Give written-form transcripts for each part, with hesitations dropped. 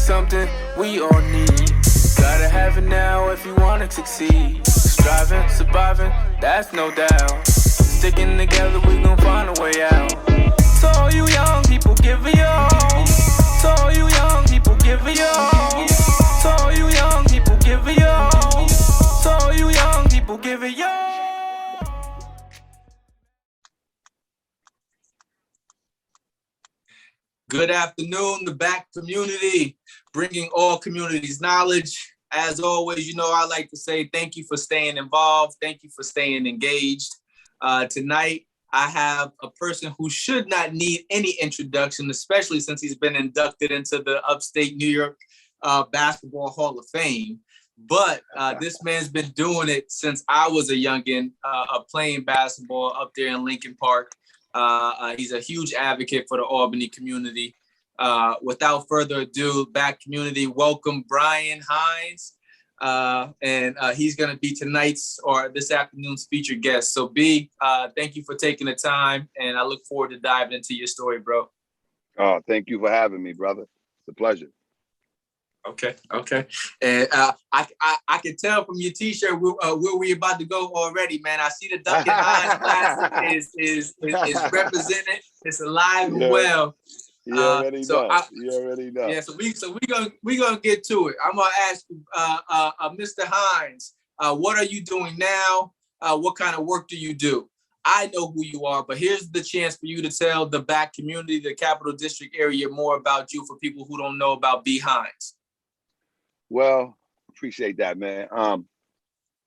something we all need. Gotta have it now if you wanna succeed. Striving, surviving, that's no doubt. Sticking together, we gon' find a way out. So all you young people, give it your all. So all you young people, give it your all. So all you young people, give it your all. So all you young people, give it your all. Good afternoon, the back community, bringing all communities knowledge. As always, I like to say thank you for staying involved. Thank you for staying engaged. Tonight, I have a person who should not need any introduction, especially since he's been inducted into the Upstate New York Basketball Hall of Fame. But this man's been doing it since I was a youngin', playing basketball up there in Lincoln Park. He's a huge advocate for the Albany community. Without further ado, back community, welcome Brian Hines. And he's going to be tonight's or this afternoon's featured guest. So B, thank you for taking the time, and I look forward to diving into your story, bro. Oh, thank you for having me, brother. It's a pleasure. Okay. And I can tell from your T-shirt where we about to go already, man. I see the Dunkin Hines Classic is represented. It's alive and well. You already know. Yeah, so we gonna get to it. I'm gonna ask you, Mr. Hines, what are you doing now? What kind of work do you do? I know who you are, but here's the chance for you to tell the back community, the Capital District area, more about you for people who don't know about B. Hines. Well, appreciate that, man.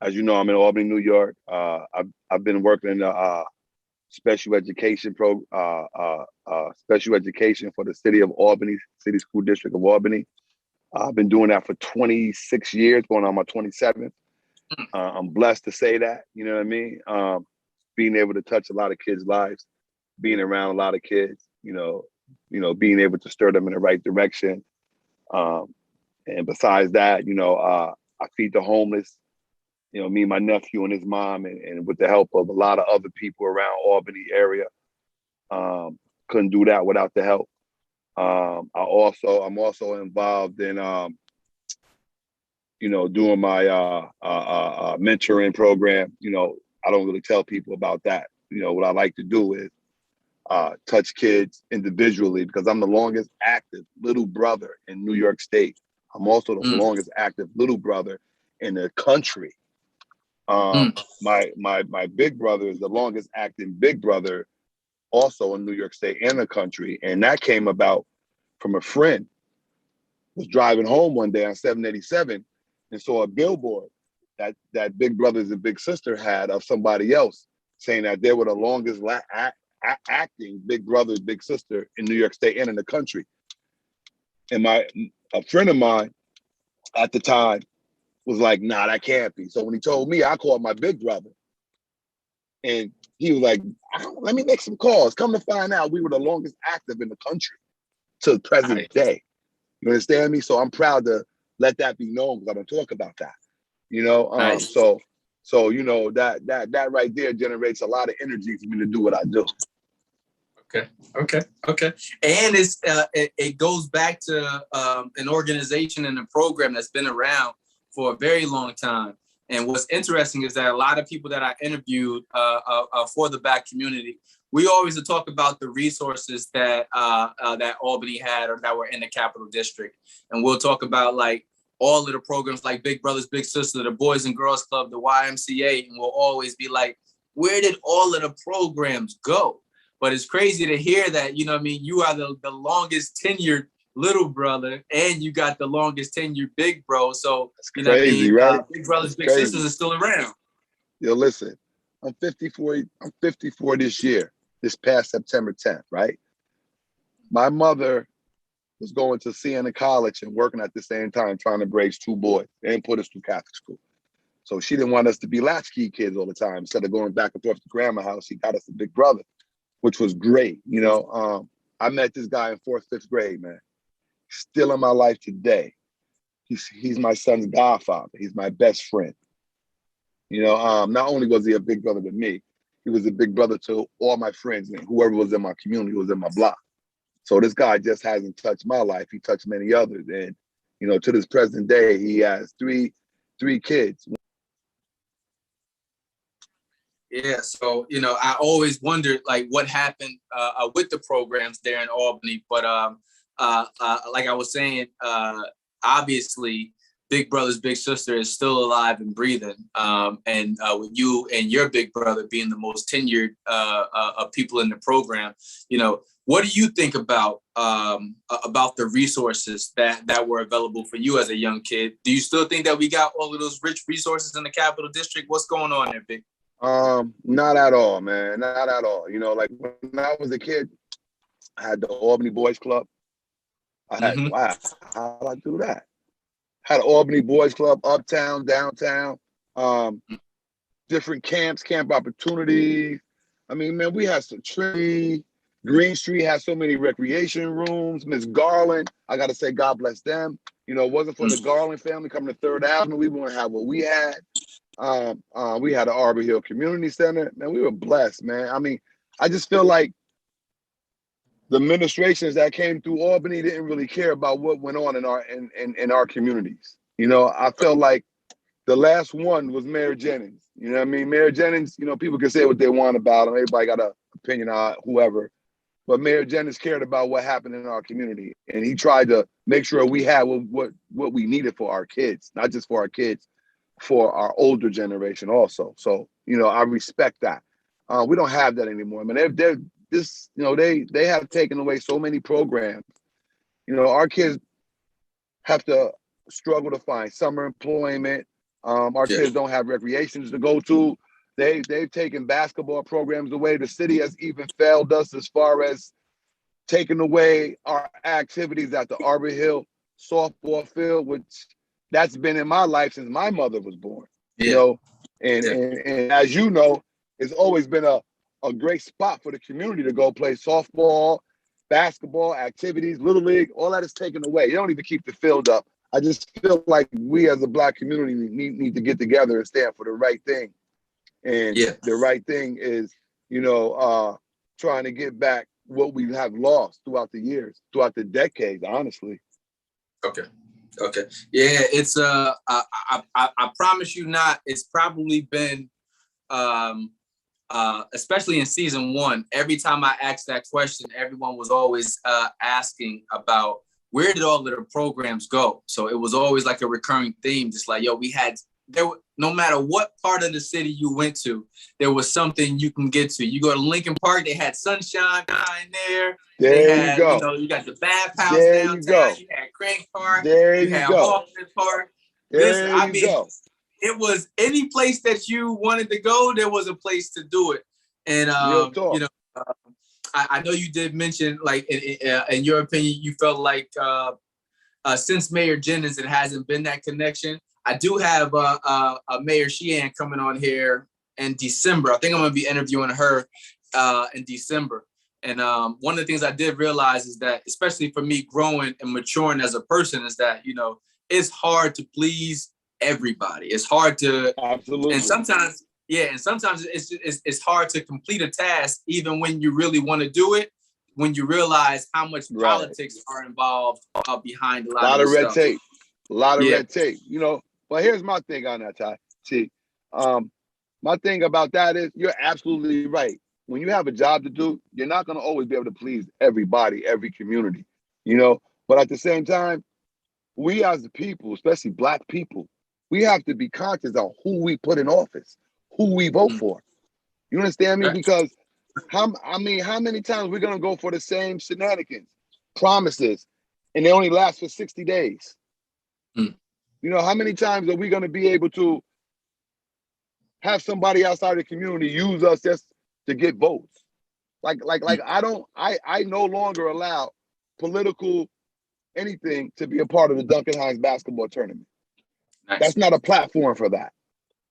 As you know, I'm in Albany, New York. I've been working in the special education special education for the city of Albany, City School District of Albany. I've been doing that for 26 years, going on my 27th. I'm blessed to say that, you know what I mean? Being able to touch a lot of kids' lives, being around a lot of kids, being able to stir them in the right direction. And besides that, I feed the homeless, me, my nephew and his mom, and with the help of a lot of other people around Albany area. Couldn't do that without the help. I'm also involved in, doing my mentoring program. I don't really tell people about that. What I like to do is touch kids individually because I'm the longest active little brother in New York State. I'm also the longest active little brother in the country. My big brother is the longest active big brother also in New York State and the country. And that came about from a friend was driving home one day on 787 and saw a billboard that big brothers and big sister had of somebody else saying that they were the longest acting big brother, big sister in New York State and in the country. And a friend of mine at the time was like, nah, that can't be. So when he told me, I called my big brother. And he was like, let me make some calls. Come to find out, we were the longest active in the country to the present day. You understand me? So I'm proud to let that be known because I don't talk about that. Nice. So that right there generates a lot of energy for me to do what I do. Okay. And it goes back to an organization and a program that's been around for a very long time. And what's interesting is that a lot of people that I interviewed for the back community, we always talk about the resources that Albany had or that were in the Capital District. And we'll talk about like all of the programs like Big Brothers, Big Sisters, the Boys and Girls Club, the YMCA, and we'll always be like, where did all of the programs go? But it's crazy to hear that, you are the longest tenured little brother and you got the longest tenured big bro. So, crazy, right? Big Brothers, Big Sisters are still around. Yo, listen, I'm 54 this year, this past September 10th, right? My mother was going to Siena College and working at the same time, trying to raise two boys and put us through Catholic school. So she didn't want us to be latchkey kids all the time. Instead of going back and forth to grandma's house, she got us a big brother, which was great. I met this guy in 4th, 5th grade, man. Still in my life today. He's my son's godfather. He's my best friend. Not only was he a big brother to me, he was a big brother to all my friends and whoever was in my community, who was in my block. So this guy just hasn't touched my life. He touched many others. And You know, to this present day, he has three kids. Yeah, so I always wondered like what happened with the programs there in Albany, but like I was saying, obviously, Big Brother's Big Sister is still alive and breathing, and with you and your big brother being the most tenured of people in the program, what do you think about the resources that were available for you as a young kid? Do you still think that we got all of those rich resources in the Capital District? What's going on there, Big? Not at all, man. Not at all. Like when I was a kid, I had the Albany Boys Club. Wow, how did I do that? Had an Albany Boys Club, uptown, downtown, different camp opportunities. I mean, man, we had some tree. Green Street had so many recreation rooms. Miss Garland, I got to say, God bless them. It wasn't for the Garland family coming to Third Avenue, we wouldn't have what we had. We had the Arbor Hill Community Center. Man, we were blessed, man. I mean, I just feel like the administrations that came through Albany didn't really care about what went on in our communities. I felt like the last one was Mayor Jennings. You know what I mean? Mayor Jennings, people can say what they want about him. Everybody got an opinion on whoever. But Mayor Jennings cared about what happened in our community. And he tried to make sure we had what we needed for our kids, not just for our kids, for our older generation also. So, I respect that. We don't have that anymore. I mean, they have taken away so many programs. Our kids have to struggle to find summer employment. Our kids don't have recreations to go to. They've taken basketball programs away. The city has even failed us as far as taking away our activities at the Arbor Hill softball field, which that's been in my life since my mother was born. And as you know, it's always been a great spot for the community to go play softball, basketball, activities, Little League, all that is taken away. You don't even keep the field up. I just feel like we as a Black community need to get together and stand for the right thing. And the right thing is, trying to get back what we have lost throughout the years, throughout the decades, honestly. Okay. Yeah, it's I promise you not. It's probably been especially in season 1, every time I asked that question, everyone was always asking about where did all of the programs go? So it was always like a recurring theme, just like, no matter what part of the city you went to, there was something you can get to. You go to Lincoln Park, they had Sunshine in there. You go. You got the bathhouse downtown. You had Crank Park. You had Hoffman Park. Go. It was any place that you wanted to go, there was a place to do it. And I know you did mention, like, in your opinion, you felt like since Mayor Jennings, it hasn't been that connection. I do have Mayor Sheehan coming on here in December. I think I'm going to be interviewing her in December. And one of the things I did realize is that, especially for me growing and maturing as a person, is that, it's hard to please everybody. It's hard to, absolutely. And sometimes it's hard to complete a task, even when you really want to do it, when you realize how much politics are involved behind a lot of red tape. A lot of red tape. But here's my thing on that, Ty. See, my thing about that is you're absolutely right. When you have a job to do, you're not going to always be able to please everybody, every community, But at the same time, we as the people, especially Black people, we have to be conscious of who we put in office, who we vote for. You understand me? Right. Because how many times we're going to go for the same shenanigans, promises, and they only last for 60 days? How many times are we going to be able to have somebody outside the community use us just to get votes? I no longer allow political anything to be a part of the Dunkin Hines basketball tournament. Nice. That's not a platform for that.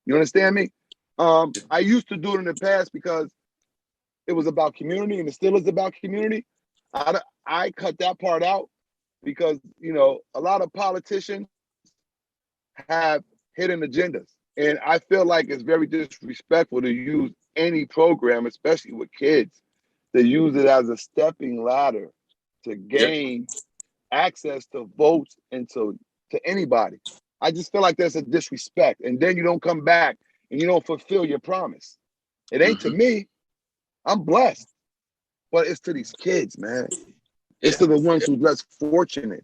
You understand me? I used to do it in the past because it was about community, and it still is about community. I cut that part out because, a lot of politicians have hidden agendas. And I feel like it's very disrespectful to use any program, especially with kids, to use it as a stepping ladder to gain access to votes and to to anybody. I just feel like there's a disrespect, and then you don't come back and you don't fulfill your promise. It ain't to me. I'm blessed, but it's to these kids, man. It's to the ones who's less fortunate.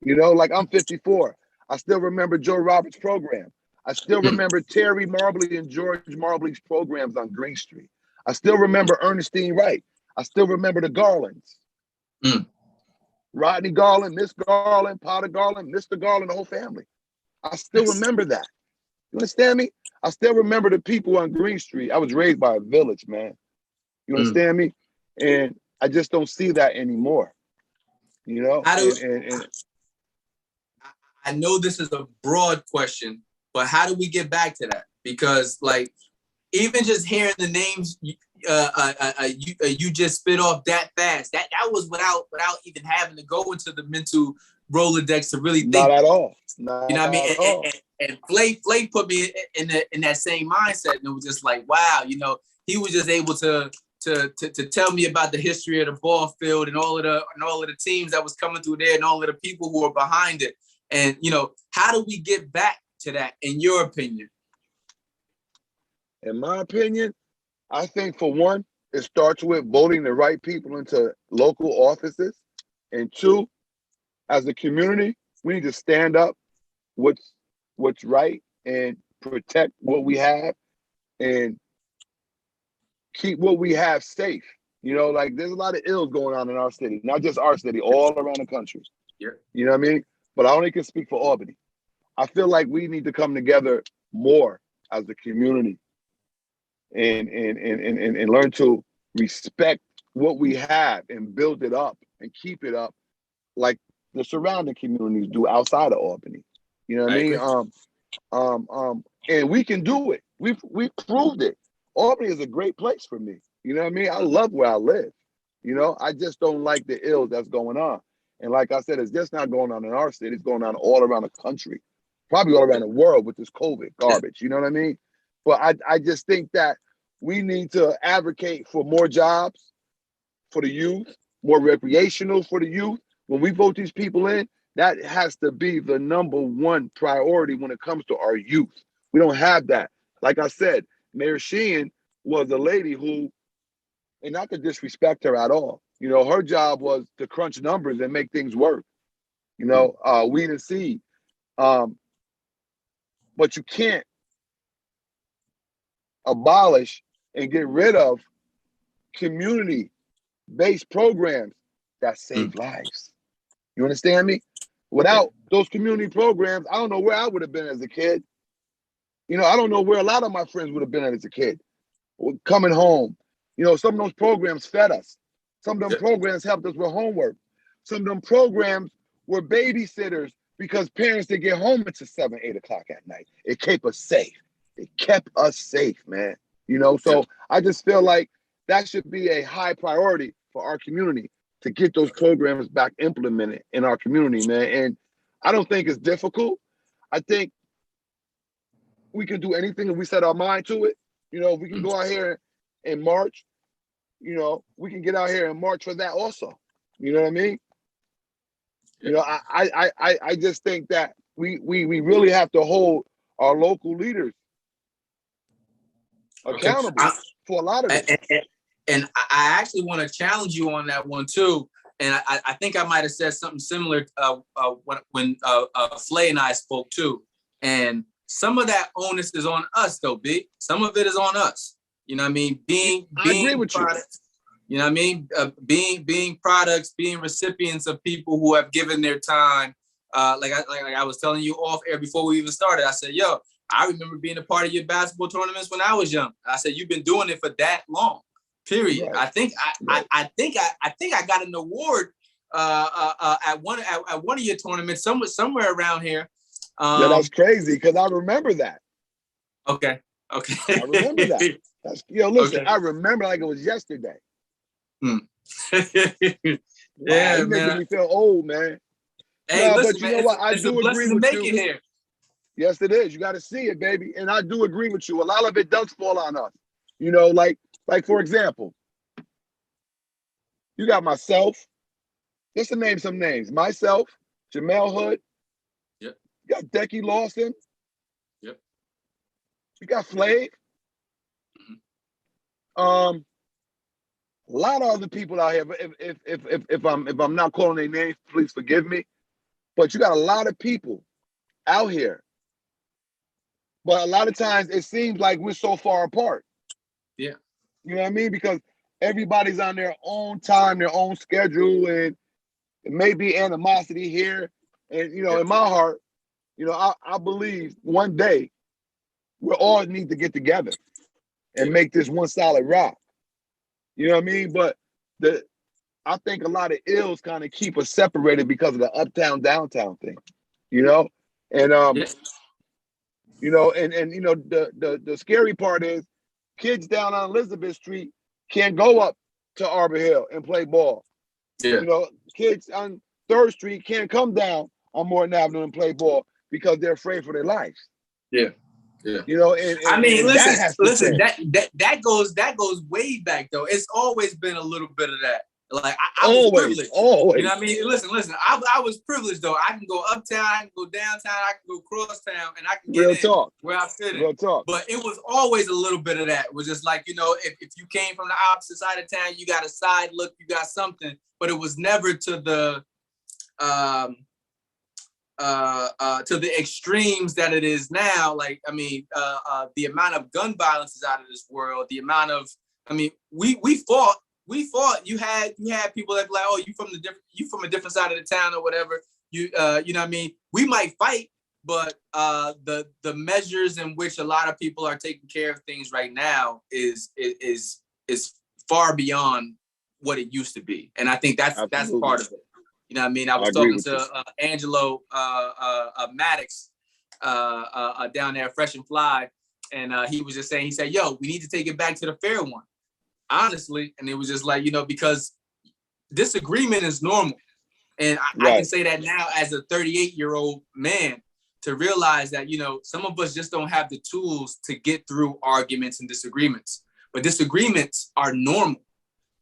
You know, like I'm 54. I still remember Joe Roberts' program. I still remember Terry Marbley and George Marbley's programs on Green Street. I still remember Ernestine Wright. I still remember the Garlands. Rodney Garland, Miss Garland, Potter Garland, Mr. Garland, the whole family. I still remember that. You understand me? I still remember the people on Green Street. I was raised by a village, man. You understand me? And I just don't see that anymore. You know? I know this is a broad question, but how do we get back to that? Because like, even just hearing the names you just spit off that fast, that was without even having to go into the mental Rolodex to really think. Not at all. You know what I mean? And Flay put me in that same mindset, and it was just like, wow, you know, he was just able to tell me about the history of the ball field and all of the teams that was coming through there and all of the people who were behind it. And you know, how do we get back to that, in your opinion? In my opinion, I think for one, it starts with voting the right people into local offices. And two, as a community, we need to stand up what's right and protect what we have and keep what we have safe. You know, like there's a lot of ills going on in our city, not just our city, all around the country. Yeah. You know what I mean? But I only can speak for Albany. I feel like we need to come together more as a community and learn to respect what we have and build it up and keep it up like the surrounding communities do outside of Albany. You know what I mean? And we can do it. We've proved it. Albany is a great place for me. You know what I mean? I love where I live. You know, I just don't like the ill that's going on. And like I said, it's just not going on in our city. It's going on all around the country, probably all around the world with this COVID garbage. You know what I mean? But I just think that we need to advocate for more jobs for the youth, more recreational for the youth. When we vote these people in, that has to be the #1 priority when it comes to our youth. We don't have that. Like I said, Mayor Sheehan was a lady who, and not to disrespect her at all, you know, her job was to crunch numbers and make things work. You know, weed and seed. But you can't abolish and get rid of community-based programs that save lives. You understand me? Without those community programs, I don't know where I would have been as a kid. You know, I don't know where a lot of my friends would have been as a kid. Coming home, you know, some of those programs fed us. Some of them programs helped us with homework. Some of them programs were babysitters because parents didn't get home until 7, 8 o'clock at night. It kept us safe. It kept us safe, man. You know, so I just feel like that should be a high priority for our community to get those programs back implemented in our community, man. And I don't think it's difficult. I think we can do anything if we set our mind to it. You know, we can go out here and march. You know, we can get out here and march for that also. You know what I mean? You know, I just think that we really have to hold our local leaders accountable for a lot of it. And I actually want to challenge you on that one too. And I think I might have said something similar when Flay and I spoke too. And some of that onus is on us though, B. Some of it is on us. You know what I mean? Being agree with products. You know what I mean? Being products, being recipients of people who have given their time. Like I was telling you off air before we even started. I said, yo, I remember being a part of your basketball tournaments when I was young. I said, you've been doing it for that long. Period. Right. I think I got an award at one of your tournaments somewhere around here. Yeah, that's crazy because I remember that. Okay. I remember that. Listen, okay. I remember like it was yesterday. Yeah, you're making me feel old, man. Hey, listen, but you know what? I do agree with you. Here. Yes, it is. You got to see it, baby. And I do agree with you. A lot of it does fall on us. You know, like for example, you got myself. Just to name some names: myself, Jamel Hood, You got Decky Lawson. Yep. You got Flav. A lot of other people out here. But if I'm not calling their names, please forgive me. But you got a lot of people out here. But a lot of times it seems like we're so far apart. Yeah. You know what I mean? Because everybody's on their own time, their own schedule, and it may be animosity here. And you know, in my heart, you know, I believe one day we all need to get together and make this one solid rock. You know what I mean? But I think a lot of ills kind of keep us separated because of the uptown downtown thing. You know, and you know, and you know, the scary part is kids down on Elizabeth Street can't go up to Arbor Hill and play ball. Yeah. You know, kids on 3rd Street can't come down on Morton Avenue and play ball because they're afraid for their lives. Yeah. Yeah. You know, and I mean, listen, that that goes way back though. It's always been a little bit of that. Like I was always, privileged. always. You know what I mean? Listen. I was privileged though. I can go uptown, I can go downtown, I can go crosstown, and I can get Real in talk. where I fit in. Real talk. But it was always a little bit of that. It was just like, you know, if you came from the opposite side of town, you got a side look, you got something. But it was never to the extremes that it is now. Like, I mean, the amount of gun violence is out of this world. The amount of, I mean, we fought. You had people that be like, oh, you from a different side of the town or whatever. You know what I mean? We might fight, but the measures in which a lot of people are taking care of things right now is far beyond what it used to be. And I think that's part of it. You know what I mean? I was talking to Angelo Maddox down there at Fresh and Fly, and he was just saying, he said, yo, we need to take it back to the fair one. Honestly, and it was just like, you know, because disagreement is normal. And I can say that now as a 38-year-old man, to realize that, you know, some of us just don't have the tools to get through arguments and disagreements. But disagreements are normal.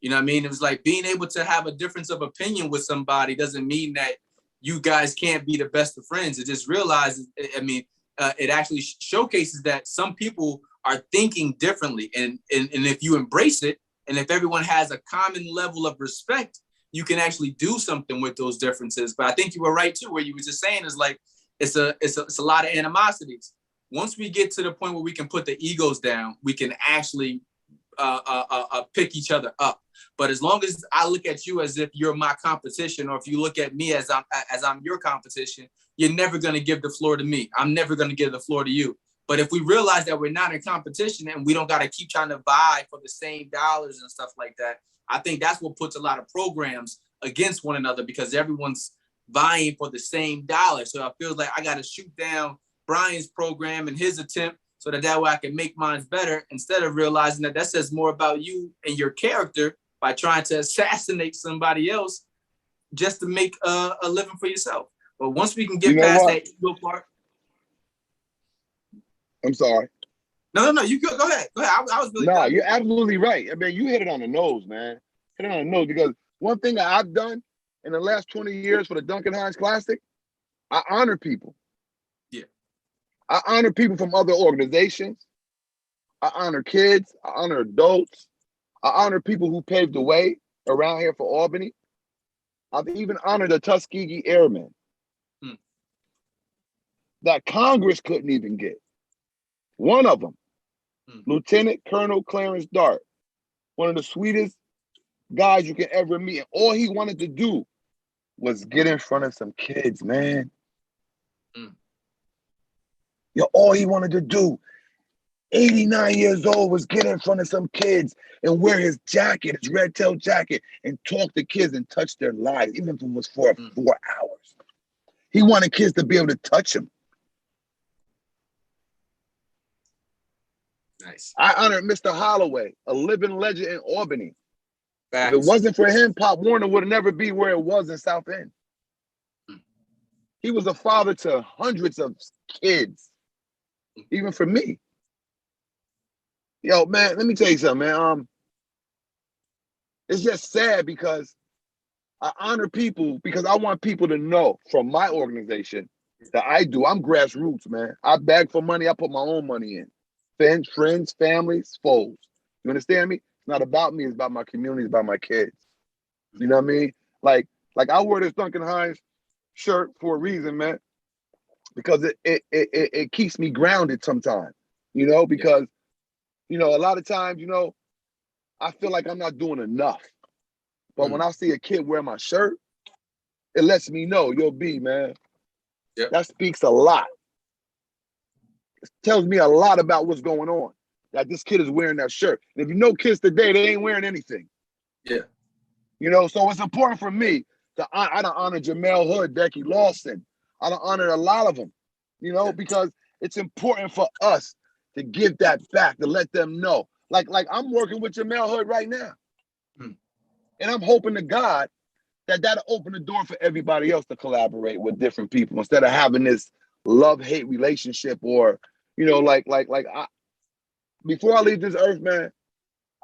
You know what I mean? It was like being able to have a difference of opinion with somebody doesn't mean that you guys can't be the best of friends. It just realizes, I mean, it actually showcases that some people are thinking differently. And if you embrace it, and if everyone has a common level of respect, you can actually do something with those differences. But I think you were right too, where you were just saying is like, it's a lot of animosities. Once we get to the point where we can put the egos down, we can actually pick each other up. But as long as I look at you as if you're my competition, or if you look at me as I'm your competition, you're never going to give the floor to me. I'm never going to give the floor to you. But if we realize that we're not in competition and we don't got to keep trying to vie for the same dollars and stuff like that, I think that's what puts a lot of programs against one another, because everyone's vying for the same dollar. So I feel like I got to shoot down Brian's program and his attempt so that way I can make mine better, instead of realizing that says more about you and your character by trying to assassinate somebody else just to make a living for yourself. But once we can get past that ego part. I'm sorry. No, you go ahead. Go ahead. I was really. No, you're absolutely right. I mean, you hit it on the nose, man. Hit it on the nose, because one thing that I've done in the last 20 years for the Dunkin Hines Classic, I honor people. Yeah. I honor people from other organizations. I honor kids. I honor adults. I honor people who paved the way around here for Albany. I've even honored the Tuskegee Airmen that Congress couldn't even get. One of them, Lieutenant Colonel Clarence Dart, one of the sweetest guys you can ever meet. And all he wanted to do was get in front of some kids, man. Yo, all he wanted to do, 89 years old, was get in front of some kids and wear his jacket, his red tail jacket, and talk to kids and touch their lives, even if it was for 4 hours. He wanted kids to be able to touch him. Nice. I honored Mr. Holloway, a living legend in Albany. Facts. If it wasn't for him, Pop Warner would never be where it was in South End. He was a father to hundreds of kids, even for me. Yo, man, let me tell you something, man. It's just sad because I honor people, because I want people to know from my organization that I do. I'm grassroots, man. I beg for money. I put my own money in. Friends, families, foes. You understand me? It's not about me. It's about my community. It's about my kids. You know what I mean? Like I wear this Duncan Hines shirt for a reason, man, because it keeps me grounded sometimes. You know, because you know a lot of times, you know, I feel like I'm not doing enough. But when I see a kid wear my shirt, it lets me know, yo, B, man, that speaks a lot. It tells me a lot about what's going on, that this kid is wearing that shirt. And if you know kids today, they ain't wearing anything. Yeah. You know, so it's important for me to, I don't honor Jamel Hood, Becky Lawson. I don't honor a lot of them, you know, because it's important for us to give that back, to let them know. Like I'm working with Jamel Hood right now. And I'm hoping to God that that'll open the door for everybody else to collaborate with different people instead of having this love-hate relationship or, you know, before I leave this earth, man,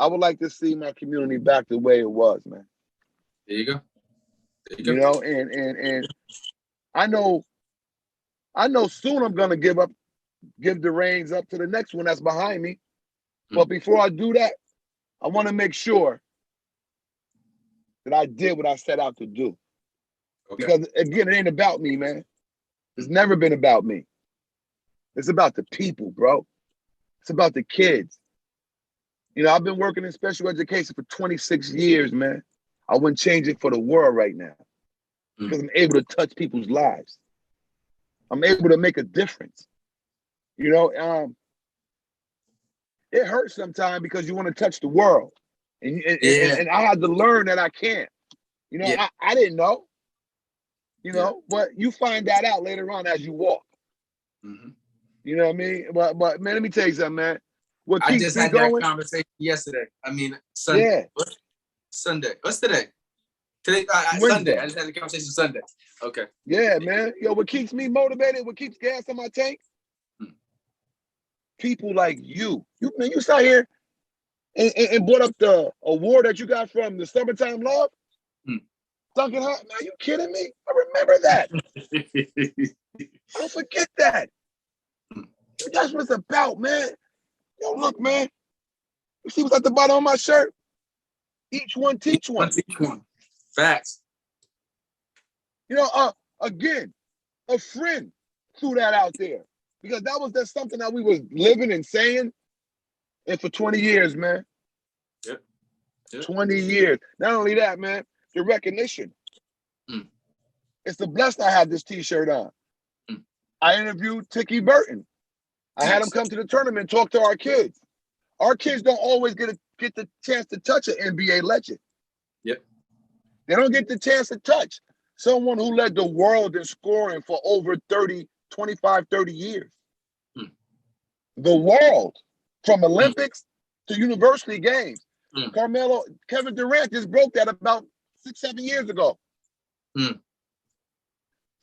I would like to see my community back the way it was, man. There you go. You know, and I know soon I'm gonna give the reins up to the next one that's behind me. But before I do that, I want to make sure that I did what I set out to do. Because again, it ain't about me, man. It's never been about me. It's about the people, bro. It's about the kids. You know, I've been working in special education for 26 years, man. I wouldn't change it for the world right now because I'm able to touch people's lives. I'm able to make a difference. You know, it hurts sometimes because you want to touch the world. And I had to learn that I can't. You know, I didn't know. You know, but you find that out later on as you walk. You know what I mean? But man, let me tell you something, man. What keeps I just me had going? that conversation yesterday. I mean, Sunday. Yeah. Sunday. What's today? Today, Sunday. I just had the conversation Sunday. Okay. Yeah, man. Yo, what keeps me motivated? What keeps gas in my tank? People like you. You sat here and brought up the award that you got from the Summertime Love. Duncan Hines, man, you kidding me? I remember that. Don't forget that. That's what it's about, man. Yo, look, man. You see what's at the bottom of my shirt? Each one teach one. Teach one. Facts. You know, again, a friend threw that out there because that's something that we was living and saying, and for 20 years, man. Yep. 20 years. Not only that, man, the recognition. It's a blessing I have this T-shirt on. I interviewed Tiki Burton. I had him come to the tournament and talk to our kids. Our kids don't always get the chance to touch an NBA legend. Yep. They don't get the chance to touch someone who led the world in scoring for over 25, 30 years. The world, from Olympics to university games. Kevin Durant just broke that about 6-7 years ago. It's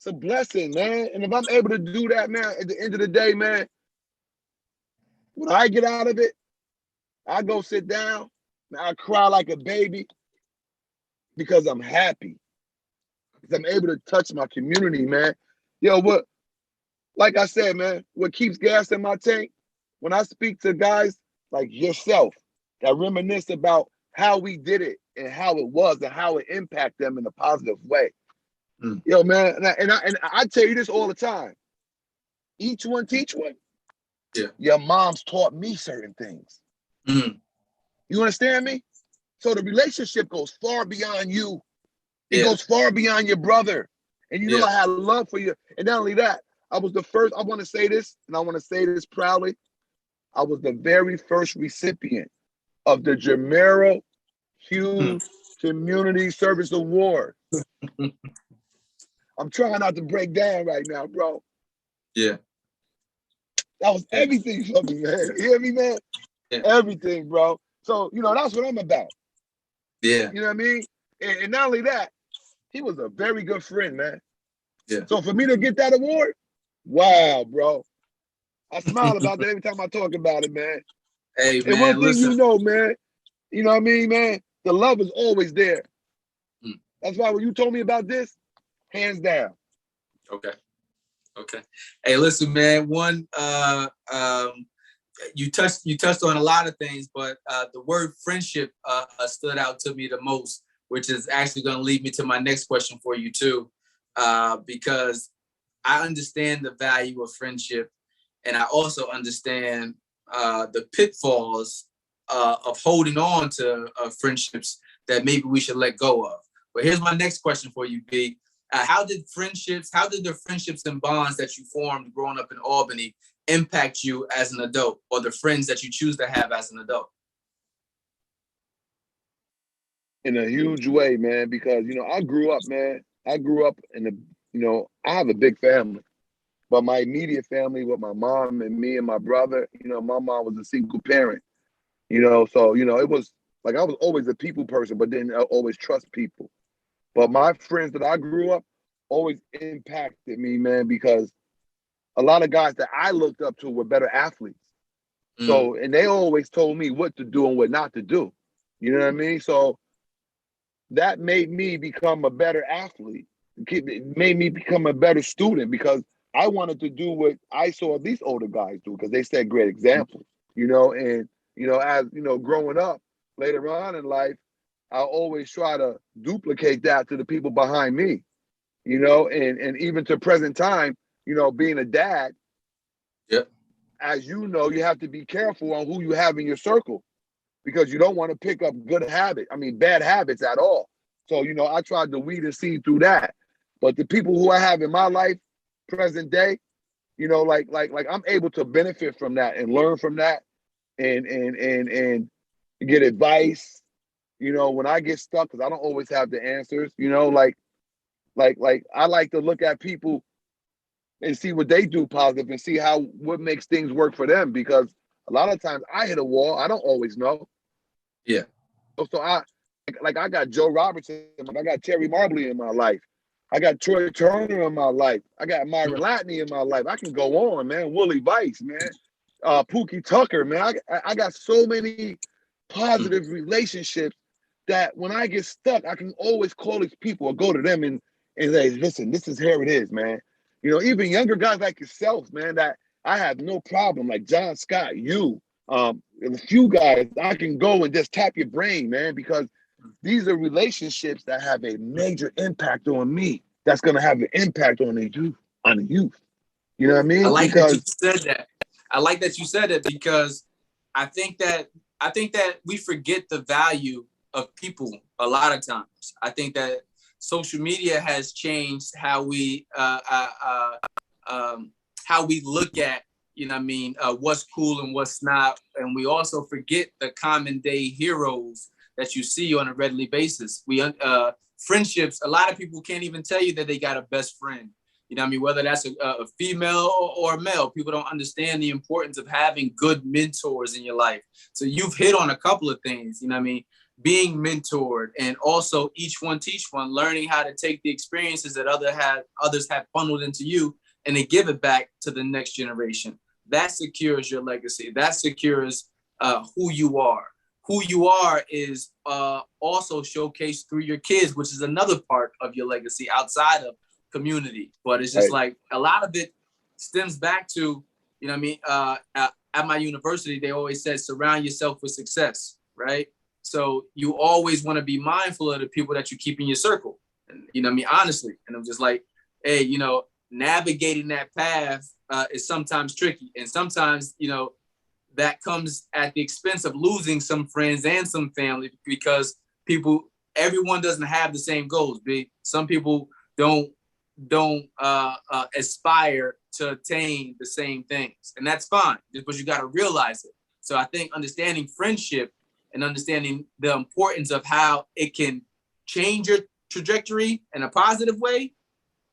a blessing, man. And if I'm able to do that, man, at the end of the day, man, when I get out of it, I go sit down and I cry like a baby because I'm happy. Because I'm able to touch my community, man. Yo, like I said, man, what keeps gas in my tank, when I speak to guys like yourself that reminisce about how we did it and how it was and how it impacted them in a positive way. Yo, man, and I tell you this all the time. Each one teach one. Yeah. Your mom's taught me certain things. You understand me? So the relationship goes far beyond you. It goes far beyond your brother. And you know I had love for you. And not only that, I was the first, I want to say this, and I want to say this proudly. I was the very first recipient of the Jamero Hughes Community Service Award. I'm trying not to break down right now, bro. Yeah. That was everything for me, man. You hear me, man? Yeah. Everything, bro. So, you know, that's what I'm about. Yeah. You know what I mean? And not only that, he was a very good friend, man. Yeah. So for me to get that award, wow, bro. I smile about that every time I talk about it, man. Hey, man, and one thing listen. you know, man, you know what I mean, man? The love is always there. That's why when you told me about this, hands down. Okay. Okay. Hey, listen, man. You touched on a lot of things, but the word friendship stood out to me the most, which is actually going to lead me to my next question for you too, because I understand the value of friendship, and I also understand the pitfalls of holding on to friendships that maybe we should let go of. But here's my next question for you, B. How did the friendships and bonds that you formed growing up in Albany impact you as an adult, or the friends that you choose to have as an adult? In a huge way, man, because, I grew up, man. I grew up I have a big family, but my immediate family with my mom and me and my brother, my mom was a single parent, so, it was like I was always a people person, but didn't always trust people. But my friends that I grew up always impacted me, man, because a lot of guys that I looked up to were better athletes. So, and they always told me what to do and what not to do. You know what I mean? So that made me become a better athlete. It made me become a better student because I wanted to do what I saw these older guys do because they set great examples, and, as, growing up later on in life, I always try to duplicate that to the people behind me, and even to present time, being a dad. Yep. As you know, you have to be careful on who you have in your circle because you don't want to pick up bad habits at all. So, I tried to weed and see through that. But the people who I have in my life, present day, like I'm able to benefit from that and learn from that and get advice, when I get stuck, because I don't always have the answers, like I like to look at people and see what they do positive and see what makes things work for them because a lot of times I hit a wall. I don't always know. Yeah. So I got Joe Robertson, I got Terry Marbley in my life. I got Troy Turner in my life. I got Myron Latney in my life. I can go on, man. Willie Vice, man. Pookie Tucker, man. I got so many positive relationships that when I get stuck, I can always call these people or go to them and say, listen, here it is, man. Even younger guys like yourself, man, that I have no problem, like John Scott, and a few guys, I can go and just tap your brain, man, because these are relationships that have a major impact on me. That's going to have an impact on the youth. You know what I mean? I like that you said that. I like that you said it because I think that we forget the value of people a lot of times. I think that social media has changed how we look at, what's cool and what's not. And we also forget the common day heroes that you see on a regular basis. Friendships, a lot of people can't even tell you that they got a best friend. Whether that's a female or a male, people don't understand the importance of having good mentors in your life. So you've hit on a couple of things, being mentored and also each one teach one, learning how to take the experiences that others have funneled into you and then give it back to the next generation. That secures your legacy. That secures who you are. Who you are is also showcased through your kids, which is another part of your legacy outside of community. But it's just like a lot of it stems back to, at my university, they always said, surround yourself with success, right? So you always want to be mindful of the people that you keep in your circle. And, honestly. And I'm just like, hey, navigating that path is sometimes tricky. And sometimes, that comes at the expense of losing some friends and some family because everyone doesn't have the same goals. Some people don't aspire to attain the same things. And that's fine, but you got to realize it. So I think understanding friendship and understanding the importance of how it can change your trajectory in a positive way,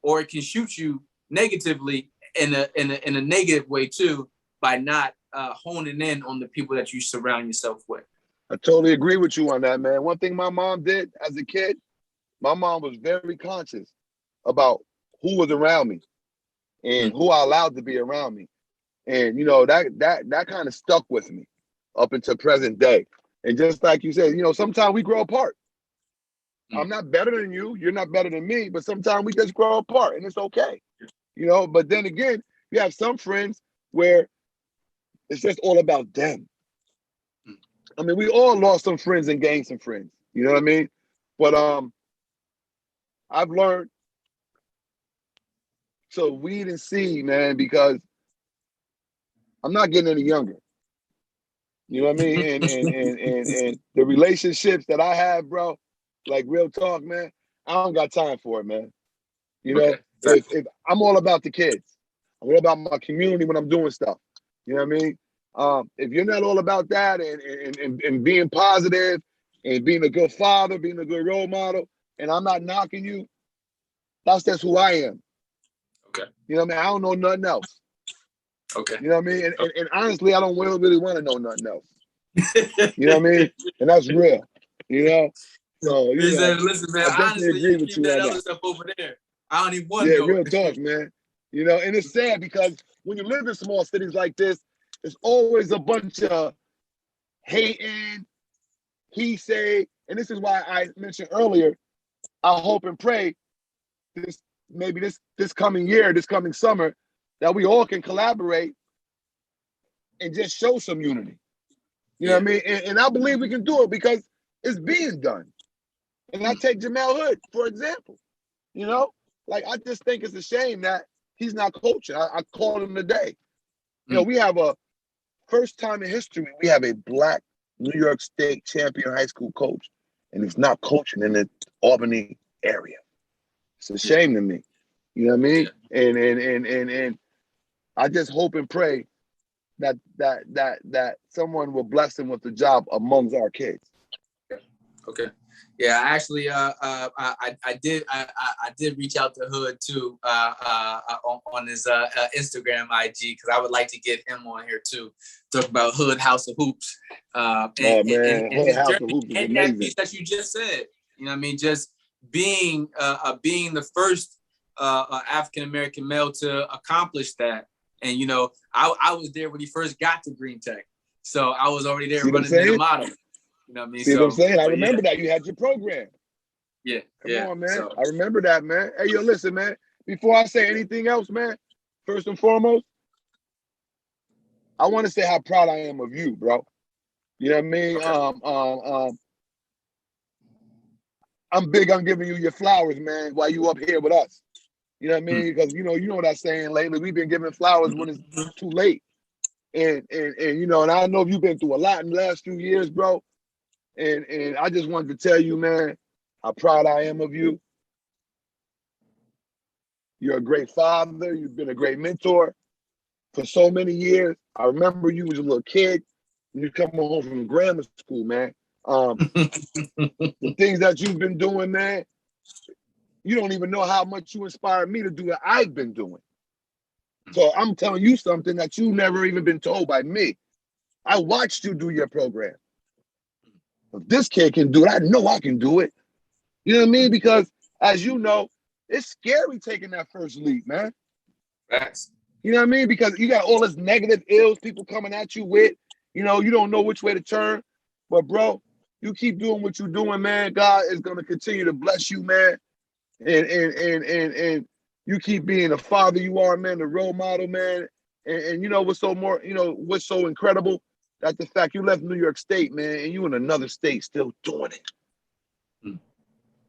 or it can shoot you negatively in a negative way too, by not honing in on the people that you surround yourself with. I totally agree with you on that, man. One thing my mom did as a kid, my mom was very conscious about who was around me and who I allowed to be around me. And, that kind of stuck with me up until present day. And just like you said, sometimes we grow apart. I'm not better than you. You're not better than me. But sometimes we just grow apart and it's okay. you know. But then again, you have some friends where it's just all about them. I mean, we all lost some friends and gained some friends. You know what I mean? But I've learned to weed and see, man, because I'm not getting any younger. You know what I mean? And the relationships that I have, bro, like real talk, man, I don't got time for it, man. You know, if I'm all about the kids, I'm all about my community when I'm doing stuff. You know what I mean? If you're not all about that and being positive and being a good father, being a good role model, and I'm not knocking you, that's just who I am. Okay. You know what I mean? I don't know nothing else. Okay. You know what I mean? And honestly, I don't really want to know nothing else. You know what I mean? And that's real. You know? So, you know, listen, man, I definitely honestly, agree you with keep you that on other that. stuff over there. I don't even want to Yeah, know. real talk, man. You know, and it's sad because when you live in small cities like this, it's always a bunch of hating, he say, and this is why I mentioned earlier, I hope and pray this coming year, this coming summer, that we all can collaborate and just show some unity. You know what I mean? And I believe we can do it because it's being done. And I take Jamel Hood, for example. You know, like I just think it's a shame that he's not coaching. I called him today. You know, we have a first time in history, we have a black New York State champion high school coach, and he's not coaching in the Albany area. It's a shame to me. You know what I mean? And I just hope and pray that someone will bless him with the job amongst our kids. Okay. Yeah, actually, I did reach out to Hood too on his Instagram IG because I would like to get him on here too, talk about Hood House of Hoops. Oh man, Hood House of Hoops is and amazing. that piece that you just said, you know what I mean, just being the first African American male to accomplish that, and you know, I was there when he first got to Green Tech, so I was already there running the model. You know what I mean? See what I'm saying? I remember that you had your program. Yeah. Come on, man. So, I remember that, man. Hey, yo, listen, man. Before I say anything else, man, first and foremost, I want to say how proud I am of you, bro. You know what I mean? Okay. I'm big on giving you your flowers, man, while you up here with us. You know what I mean? Because you know that saying lately, we've been giving flowers when it's too late. And you know, and I know you've been through a lot in the last few years, bro. And I just wanted to tell you, man, how proud I am of you. You're a great father. You've been a great mentor for so many years. I remember you was a little kid when you come home from grammar school, man. The things that you've been doing, man, you don't even know how much you inspired me to do what I've been doing. So I'm telling you something that you never even been told by me. I watched you do your program. If this kid can do it, I know I can do it. You know what I mean? Because as you know, it's scary taking that first leap, man. Facts. You know what I mean? Because you got all this negative ills people coming at you with. You know, you don't know which way to turn. But bro, you keep doing what you're doing, man. God is gonna continue to bless you, man. And you keep being the father you are, man, the role model, man. And you know what's so incredible? That's the fact you left New York State, man, and you in another state still doing it.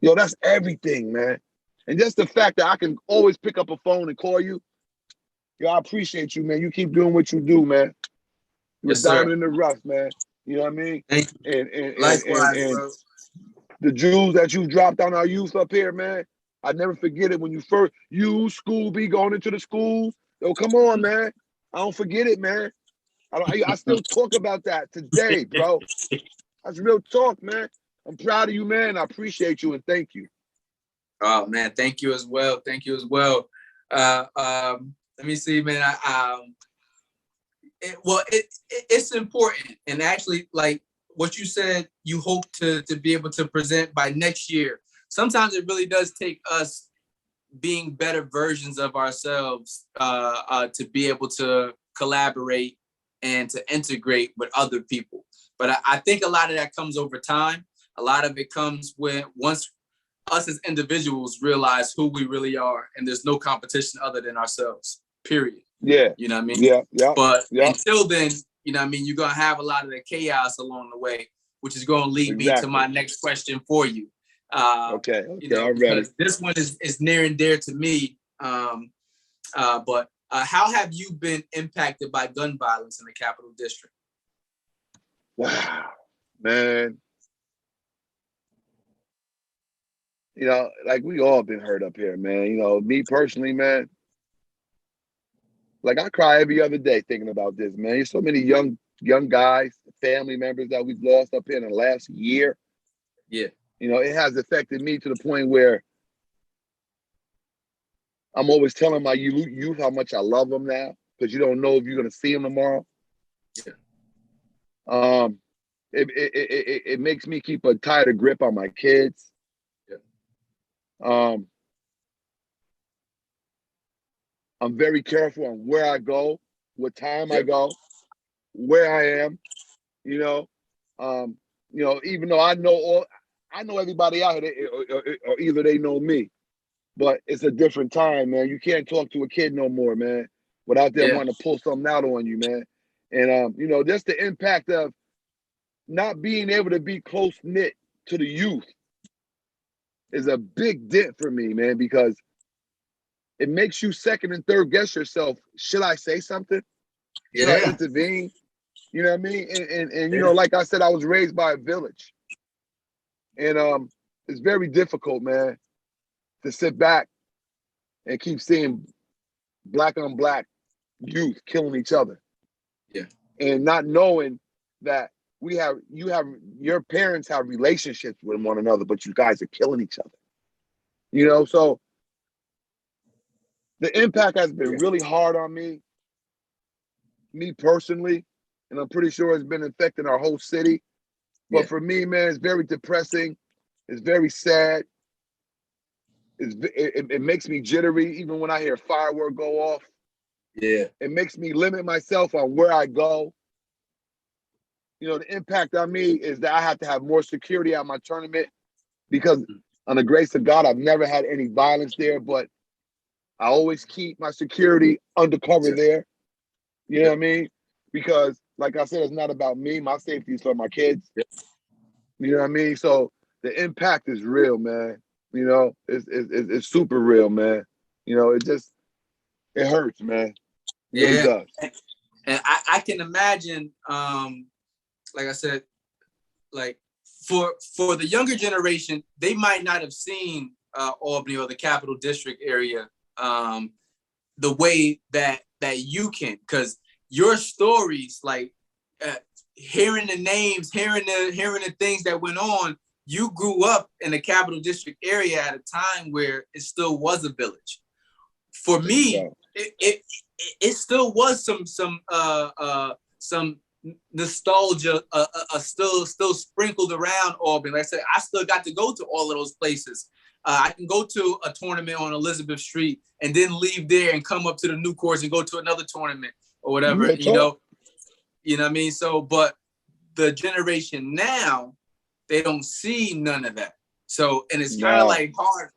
Yo, that's everything, man. And just the fact that I can always pick up a phone and call you, yo, I appreciate you, man. You keep doing what you do, man. You're a diamond in the rough, man. You know what I mean? Thank you. And bro. The jewels that you dropped on our youth up here, man, I never forget it when you first, school be going into the schools. Yo, come on, man. I don't forget it, man. I still talk about that today, bro. That's real talk, man. I'm proud of you, man. I appreciate you and thank you. Oh man, thank you as well. Thank you as well. Let me see, man. It's important, and actually, like what you said, you hope to be able to present by next year. Sometimes it really does take us being better versions of ourselves to be able to collaborate and to integrate with other people. But I think a lot of that comes over time. A lot of it comes when once us as individuals realize who we really are, and there's no competition other than ourselves, period. Yeah. You know what I mean? Yeah. But until then, you know what I mean, you're going to have a lot of the chaos along the way, which is going to lead me to my next question for you. Okay, you know, I'm ready. Because this one is near and dear to me. But how have you been impacted by gun violence in the Capital District? Wow, man. You know, like we all been hurt up here, man. You know, me personally, man. Like I cry every other day thinking about this, man. There's so many young guys, family members that we've lost up here in the last year. Yeah. You know, it has affected me to the point where I'm always telling my youth how much I love them now, because you don't know if you're gonna see them tomorrow. Yeah. It makes me keep a tighter grip on my kids. Yeah. I'm very careful on where I go, what time I go, where I am. You know, even though I know everybody out here, or either they know me, but it's a different time, man. You can't talk to a kid no more, man, without them wanting to pull something out on you, man. And you know, just the impact of not being able to be close knit to the youth is a big dent for me, man, because it makes you second and third guess yourself. Should I say something? Should I intervene? You know what I mean? And you know, like I said, I was raised by a village. And it's very difficult, man, to sit back and keep seeing black on black youth killing each other. Yeah. And not knowing that your parents have relationships with one another, but you guys are killing each other. You know, so the impact has been really hard on me personally, and I'm pretty sure it's been affecting our whole city. But for me, man, it's very depressing. It's very sad. It makes me jittery even when I hear firework go off. Yeah. It makes me limit myself on where I go. You know, the impact on me is that I have to have more security at my tournament, because on the grace of God, I've never had any violence there, but I always keep my security undercover there. You know what I mean? Because, like I said, it's not about me. My safety is for my kids. You know what I mean? So the impact is real, man. You know, it's super real, man. You know, it hurts, man. It really does. And I can imagine, like I said, like for the younger generation, they might not have seen Albany or the Capital District area the way that you can, because your stories, like hearing the names, hearing the things that went on, you grew up in the Capital District area at a time where it still was a village. For me, it still was some nostalgia still sprinkled around Albany. Like I said, I still got to go to all of those places. I can go to a tournament on Elizabeth Street and then leave there and come up to the new course and go to another tournament or whatever, you know what I mean? So, but the generation now, they don't see none of that. So, and it's kind of like hard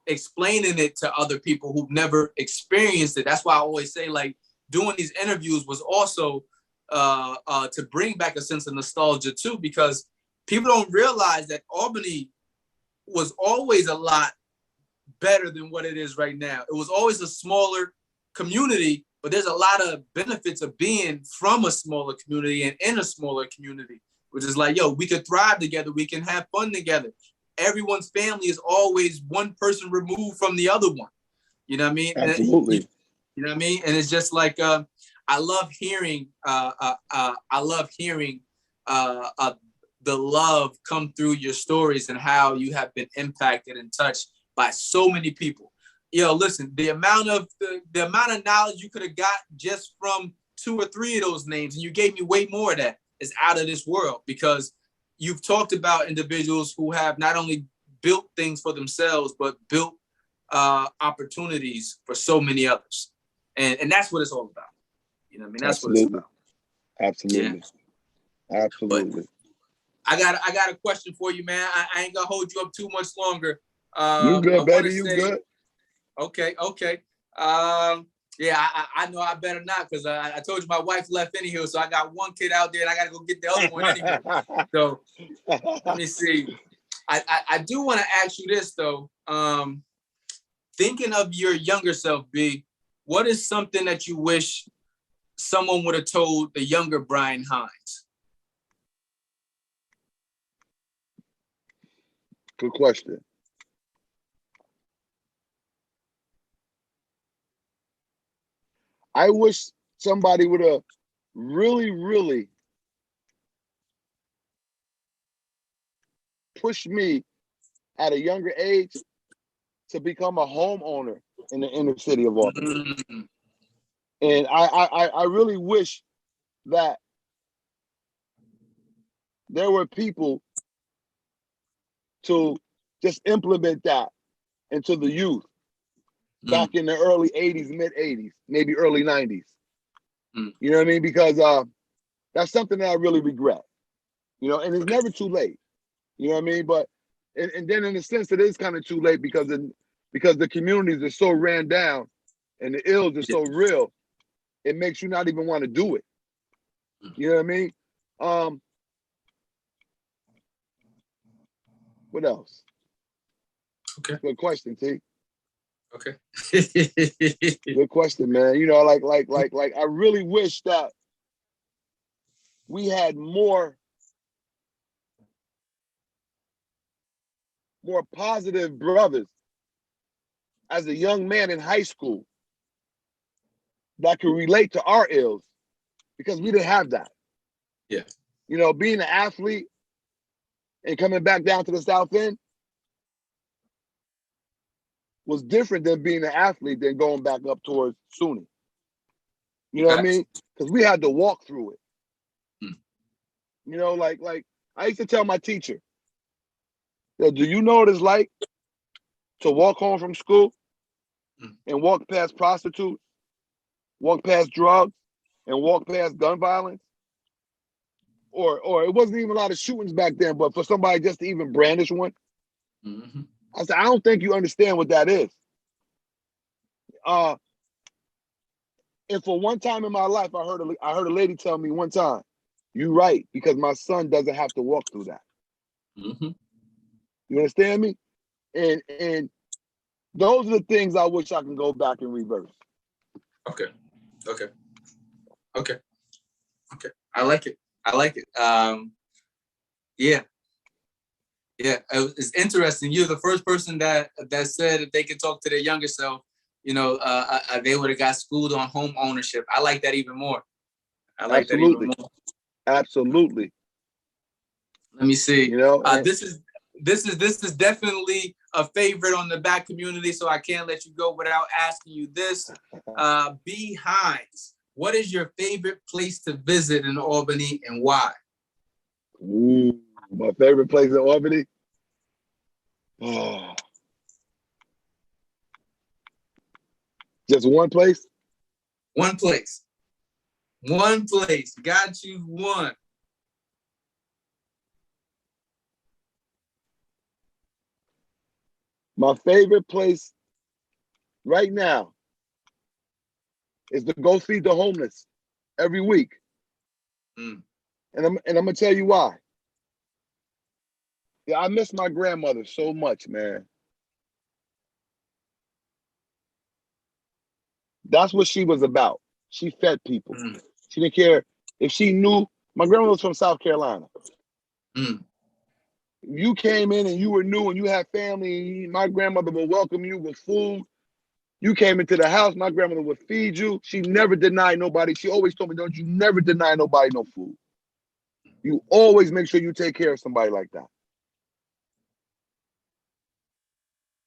explaining it to other people who've never experienced it. That's why I always say, like, doing these interviews was also to bring back a sense of nostalgia too, because people don't realize that Albany was always a lot better than what it is right now. It was always a smaller community, but there's a lot of benefits of being from a smaller community and in a smaller community, which is like, yo, we could thrive together. We can have fun together. Everyone's family is always one person removed from the other one. You know what I mean? Absolutely. You know what I mean? And it's just like, I love hearing the love come through your stories and how you have been impacted and touched by so many people. Yo, listen, the amount of knowledge you could have got just from 2 or 3 of those names, and you gave me way more of that, is out of this world, because you've talked about individuals who have not only built things for themselves, but built opportunities for so many others. And that's what it's all about. You know what I mean? That's what it's about. Absolutely. Yeah. Absolutely. But I got a question for you, man. I ain't gonna hold you up too much longer. You I good, want to baby? You say, good? okay. Yeah, I know I better not, because I told you my wife left anyhow, so I got one kid out there and I got to go get the other one anyway. So let me see. I do want to ask you this though. Thinking of your younger self, B, what is something that you wish someone would have told the younger Brian Hines? Good question. I wish somebody would have really pushed me at a younger age to become a homeowner in the inner city of Albany. Mm. And I really wish that there were people to just implement that into the youth back in the early 80s, mid 80s, maybe early 90s. You know what I mean? Because that's something that I really regret, you know, and it's never too late. You know what I mean? But, and then in a sense, it is kind of too late because the communities are so ran down and the ills are so real, it makes you not even want to do it. You know what I mean? What else? Okay. Good question, T. Okay. Good question, man. You know, like I really wish that we had more positive brothers as a young man in high school that could relate to our ills, because we didn't have that. Yeah. You know, being an athlete and coming back down to the South End was different than being an athlete than going back up towards SUNY. You know what I mean? Because we had to walk through it. You know, like I used to tell my teacher, do you know what it's like to walk home from school and walk past prostitutes, walk past drugs, and walk past gun violence? Or it wasn't even a lot of shootings back then, but for somebody just to even brandish one, I said, I don't think you understand what that is. And for one time in my life, I heard a lady tell me one time, "You're right, because my son doesn't have to walk through that." You understand me? And those are the things I wish I can go back and reverse. Okay. I like it. Yeah. It's interesting. You're the first person that said that they could talk to their younger self. You know, they would have got schooled on home ownership. I like that even more. Absolutely. Let me see. You know, this is definitely a favorite on the back community, so I can't let you go without asking you this. B. Hines, what is your favorite place to visit in Albany and why? Ooh, my favorite place in Albany? Oh. Just one place? One place. Got you one. My favorite place right now is to go feed the homeless every week. And I'm gonna tell you why. Yeah, I miss my grandmother so much, man. That's what she was about. She fed people. She didn't care if she knew. My grandmother was from South Carolina. You came in and you were new and you had family, my grandmother would welcome you with food. You came into the house, my grandmother would feed you. She never denied nobody. She always told me, don't you never deny nobody no food. You always make sure you take care of somebody like that.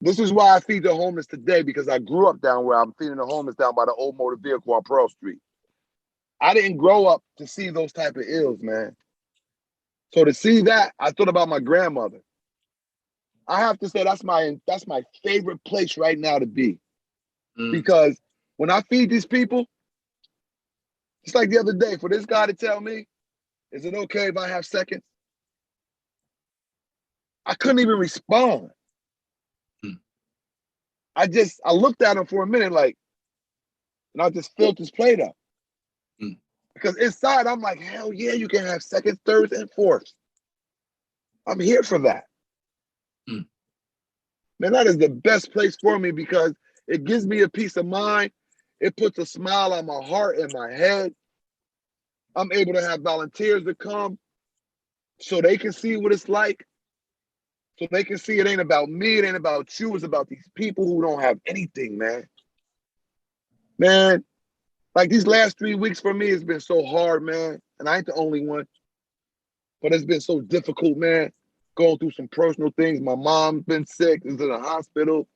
This is why I feed the homeless today, because I grew up down where I'm feeding the homeless down by the old motor vehicle on Pearl Street. I didn't grow up to see those type of ills, man. So to see that, I thought about my grandmother. I have to say that's my favorite place right now to be. Because when I feed these people, it's like the other day, for this guy to tell me, is it okay if I have seconds? I couldn't even respond. I looked at him for a minute, like, and I just filled his plate up. Because inside, I'm like, hell yeah, you can have seconds, thirds, and fourths. I'm here for that. Man, that is the best place for me because it gives me a peace of mind. It puts a smile on my heart and my head. I'm able to have volunteers to come so they can see what it's like. So they can see it ain't about me, it ain't about you, it's about these people who don't have anything, man. Man, like these last 3 weeks for me, it's been so hard, man. And I ain't the only one. But it's been so difficult, man. Going through some personal things. My mom's been sick, is in the hospital.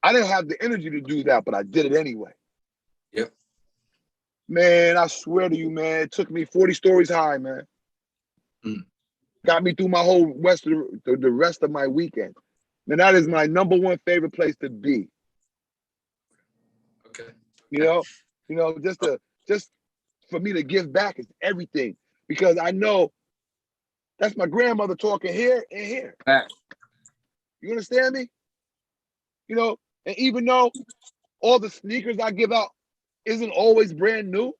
I didn't have the energy to do that, but I did it anyway. Yep. Man, I swear to you, man, it took me 40 stories high, man. Got me through my whole the rest of my weekend. Man, that is my number one favorite place to be. Okay. You know, just for me to give back is everything. Because I know that's my grandmother talking here and here. You understand me? You know, and even though all the sneakers I give out isn't always brand new,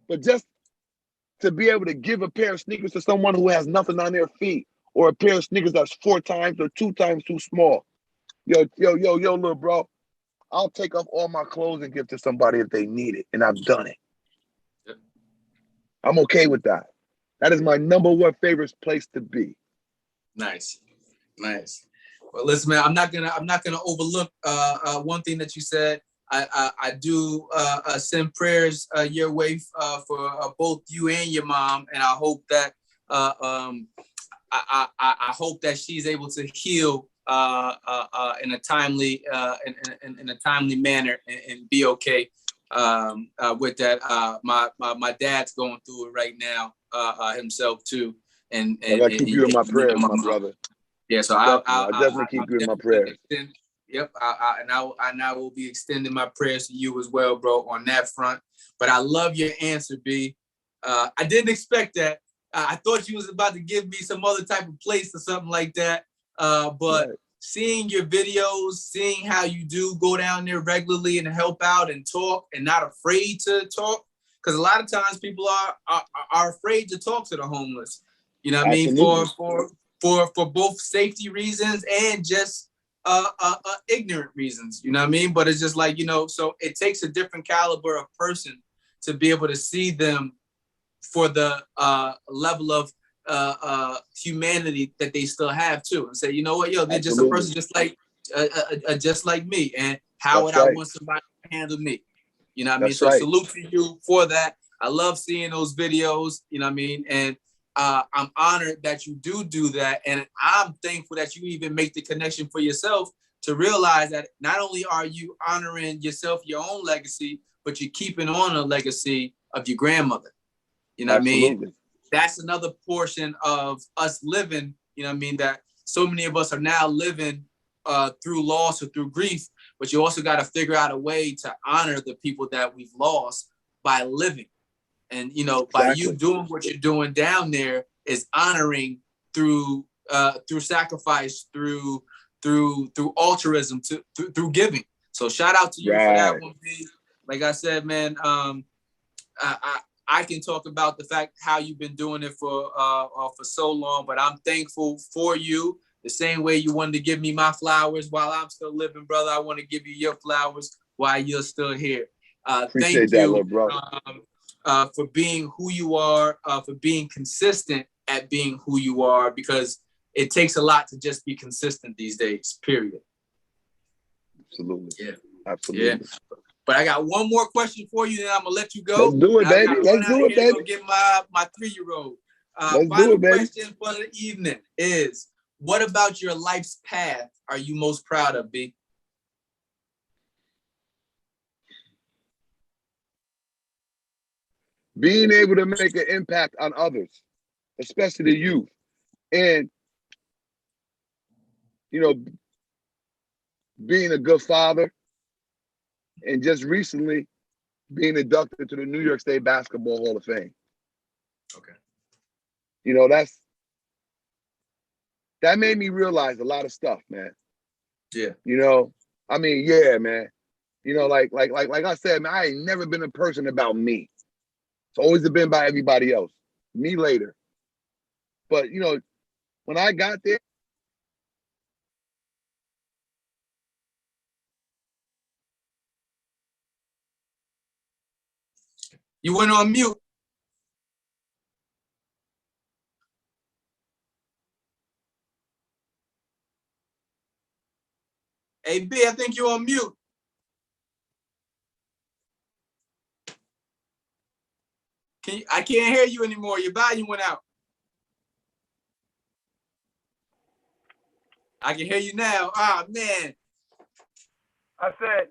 but just to be able to give a pair of sneakers to someone who has nothing on their feet, or a pair of sneakers that's 4 times or 2 times too small. Yo, little bro, I'll take off all my clothes and give to somebody if they need it, and I've done it. Yep. I'm okay with that. That is my number one favorite place to be. Nice. Well, listen, man, I'm not gonna overlook one thing that you said. I do send prayers your way for both you and your mom, and I hope that I hope that she's able to heal in a timely in a timely manner and be okay with that. My dad's going through it right now himself too, and I gotta keep you in my prayers, my brother. Yeah, so I'll definitely keep you in my prayers. Yep, I will be extending my prayers to you as well, bro, on that front. But I love your answer, B. I didn't expect that. I thought you was about to give me some other type of place or something like that. But seeing your videos, seeing how you do go down there regularly and help out and talk and not afraid to talk, because a lot of times people are afraid to talk to the homeless. You know what I mean? For both safety reasons and just ignorant reasons, you know what I mean? But it's just like, so it takes a different caliber of person to be able to see them for the level of humanity that they still have too, and say, you know what, they're just a person just like me, and how would I want somebody to handle me? You know what I mean? So salute to you for that. I love seeing those videos, you know what I mean? And I'm honored that you do that. And I'm thankful that you even make the connection for yourself to realize that not only are you honoring yourself, your own legacy, but you're keeping on a legacy of your grandmother. You know what I mean? That's another portion of us living, you know what I mean, that so many of us are now living through loss or through grief, but you also got to figure out a way to honor the people that we've lost by living. And, by you doing what you're doing down there is honoring through sacrifice, through altruism, through giving. So shout out to you for that one, B. Like I said, man, I can talk about the fact how you've been doing it for so long, but I'm thankful for you. The same way you wanted to give me my flowers while I'm still living, brother, I want to give you your flowers while you're still here. Appreciate that, little bro. For being who you are, for being consistent at being who you are, because it takes a lot to just be consistent these days, period. Absolutely. Yeah. Absolutely. Yeah. But I got one more question for you, then I'm going to let you go. Let's do it, baby. Let's do it, baby. Go get my 3-year-old. Let's final do it, baby. question for the evening is, what about your life's path are you most proud of, B? Being able to make an impact on others, especially the youth. And, being a good father, and just recently being inducted to the New York State Basketball Hall of Fame. Okay. that made me realize a lot of stuff, man. Yeah. You know, I mean, yeah, man. You know, like I said, man, I ain't never been a person about me. It's always been about everybody else. Me later. But, you know, when I got there, you went on mute. Hey, B, I think you're on mute. I can't hear you anymore. Your volume went out. I can hear you now. Ah, man. I said,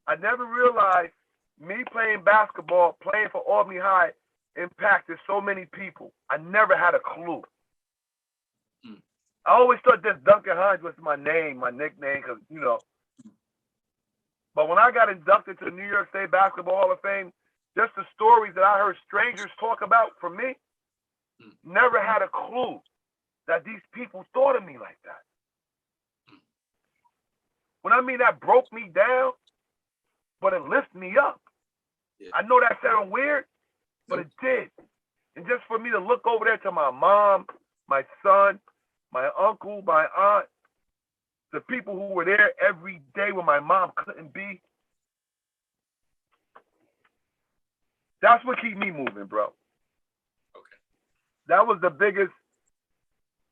I never realized me playing basketball, playing for Albany High, impacted so many people. I never had a clue. I always thought this Duncan Hines was my name, my nickname, because, you know. But when I got inducted to the New York State Basketball Hall of Fame, just the stories that I heard strangers talk about from me, never had a clue that these people thought of me like that. When I mean that broke me down, but it lifted me up. Yeah. I know that sounds weird, but it did. And just for me to look over there to my mom, my son, my uncle, my aunt, the people who were there every day when my mom couldn't be, that's what keep me moving, bro. Okay. That was the biggest.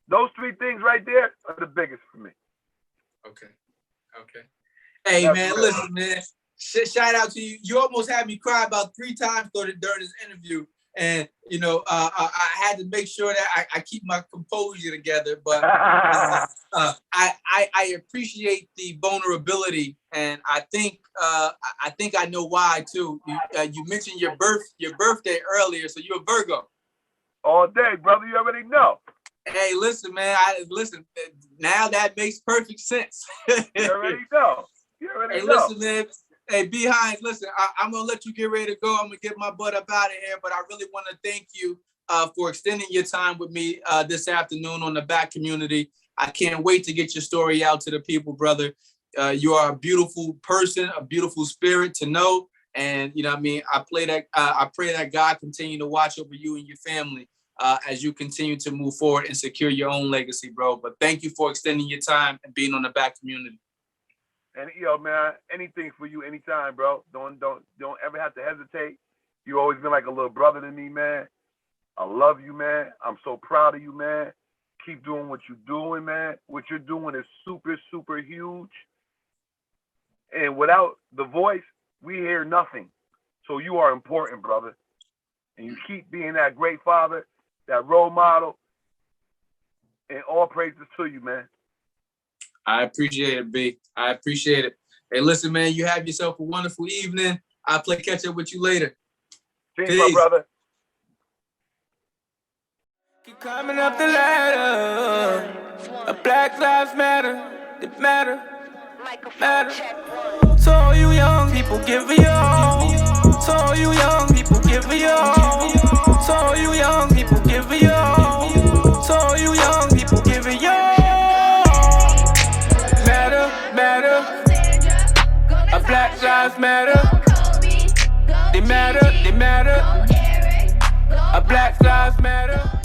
Those three things right there are the biggest for me. Okay. Okay. Hey, that's man, listen, man. Shout out to you. You almost had me cry about 3 times during this interview. And, you know, I had to make sure that I keep my composure together. But I appreciate the vulnerability. And I think I know why, too. You mentioned your birthday earlier. So you're a Virgo. All day, brother. You already know. Hey, listen, man. Listen, now that makes perfect sense. You already know. You already know. Listen, man. Hey, B. Hines, listen, I'm going to let you get ready to go. I'm going to get my butt up out of here, but I really want to thank you for extending your time with me this afternoon on the Back Community. I can't wait to get your story out to the people, brother. You are a beautiful person, a beautiful spirit to know. And, you know what I mean? I pray that God continue to watch over you and your family as you continue to move forward and secure your own legacy, bro. But thank you for extending your time and being on the Back Community. And yo, man, anything for you, anytime, bro. Don't ever have to hesitate. You always been like a little brother to me, man. I love you, man. I'm so proud of you, man. Keep doing what you're doing, man. What you're doing is super, super huge. And without the voice, we hear nothing. So you are important, brother. And you keep being that great father, that role model. And all praises to you, man. I appreciate it, B. I appreciate it. Hey, listen, man, you have yourself a wonderful evening. I'll play catch up with you later. Peace, my brother. Keep climbing up the ladder. A Black Lives Matter. It matter. So all you young people, give me all. So all you young people, give me all. So all you young people, give me all. So all you young people, give me all. Matter. A Black Lives Matter. They matter. A Black Lives Matter.